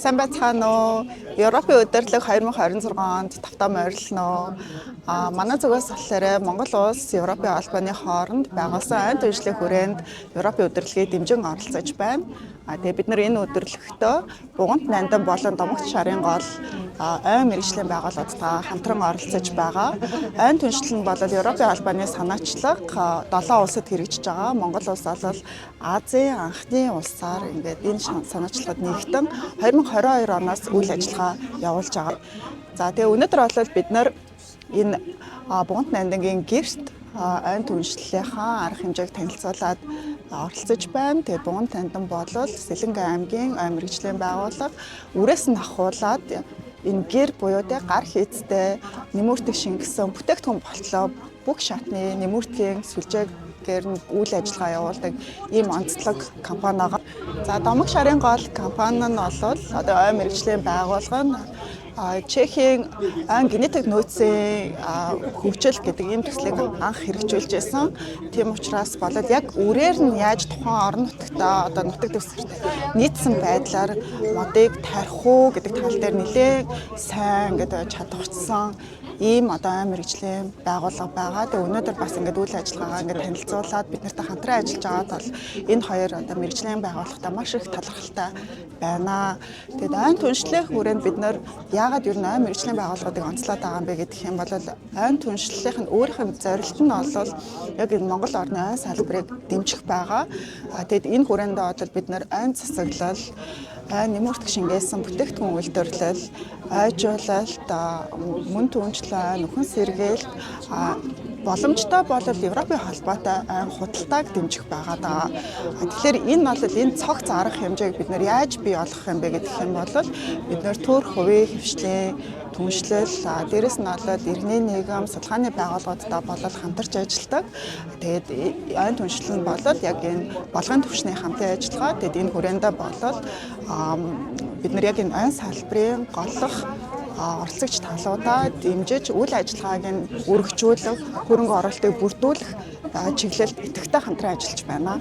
Сайн байцгаана уу? Европын удирдлага 2026 онд тавтаа морилно. Манай зүгээс болохоор Монгол улс Европын албаны хооронд байгуулсан айд үйлчлэлийн хүрээнд Европын удирдлагыг дэмжин оролцож байна. Тэгээ бид нар энэ удирдлагтөө Бугант Нандан болон Домогт шарын гол ой мэргэжлийн байгууллагуудтай хамтран оролцож байгаа. Айн түншлэл нь бол Европын албаны санаачлага 7 улсад хэрэгжиж байгаа. Монгол улс бол Азийн анхны улсаар ингээд энэ санаачлагад нэгдэн 2022 оноос үйл ажиллагаа явуулж байгаа. За тэгээ өнөөдөр бол бид нар энэ Бугант Нандангийн гэрт айн түншлэлийнхаа арга хэмжээг танилцуулаад оролцож байна. Тэгээ Бугант Нандан бол Сэлэнгэ аймгийн ой мэргэжлийн байгууллага үрээс нь ахуулаад энэ гэр буюу гар хийцтэй нэмүртэг шингэсэн бүтээгдэхүүн болтлоо бүх шатны нэмүртгийн сүлжээгээр нь үйл ажиллагаа явуулдаг ийм онцлог компани байгаа. За Домог шарын гол компани нь бол одоо ой мэргэжлийн байгууллага нь Чехийн айн генетик нөөцийн хөгжил гэдэг ийм төслийг анх хэрэгжүүлж байсан. Тийм учраас болоод яг үрээр нь яаж тухайн орон нутагтаа одоо нутаг дэвсгэрт нийцсэн байдлаар модыг тарих уу гэдэг тал дээр нэлээд сайн ингээд чадварчсан ийм одоо ай мэргэжлийн байгууллага байгаа. Тэгээ өнөөдөр бас ингээд үйл ажиллагаагаа ингээд танилцуулаад бид нартай хамтран ажиллаж байгаад бол энэ хоёр одоо мэргэжлийн байгууллагатай маш их талархалтай байна. Тэгээд айн түншлэлийн хүрээнд бид нар яагаад ер нь ай мэргэжлийн байгууллагуудыг онцлоод байгаа юм бэ гэдэг юм бол айн түншлэлийнх нь өөрийнх нь зорилт нь бол яг энэ Монгол орны айн салбарыг дэмжих байгаа. Тэгээд энэ хүрээндээ бол бид нар айн засаглал нэмүртэг шингээсэн бүтээгдэхүүн үйлдвэрлэл, айжуулалт, мөн түнчлэн, нөхөн сэргээлт боломжтой бол Европын холбоотой айн худалдааг дэмжих байгаа даа. Тэгэхээр энэ бол энэ цогц арга хэмжээг бид нар яаж бий болгох юм бэ гэдэг юм бол бид нар төр хувийн хвшлийн түншлэл, дээрэс нь бол иргэний нийгэм, судалгааны байгууллагуудтай болол хамтарч ажилладаг. Тэгээд айн түншлэл нь бол яг энэ болгоны түвшний хамтын ажиллагаа. Тэгээд энэ хүрээндээ болол бид нар яг энэ айн салбарын голлох оролцогч талуудаа дэмжиж үйл ажиллагааг нь өргөжүүлэх, хөрөнгө оруулалтыг бүрдүүлэх чиглэлд идэвхтэй хамтран ажиллаж байна.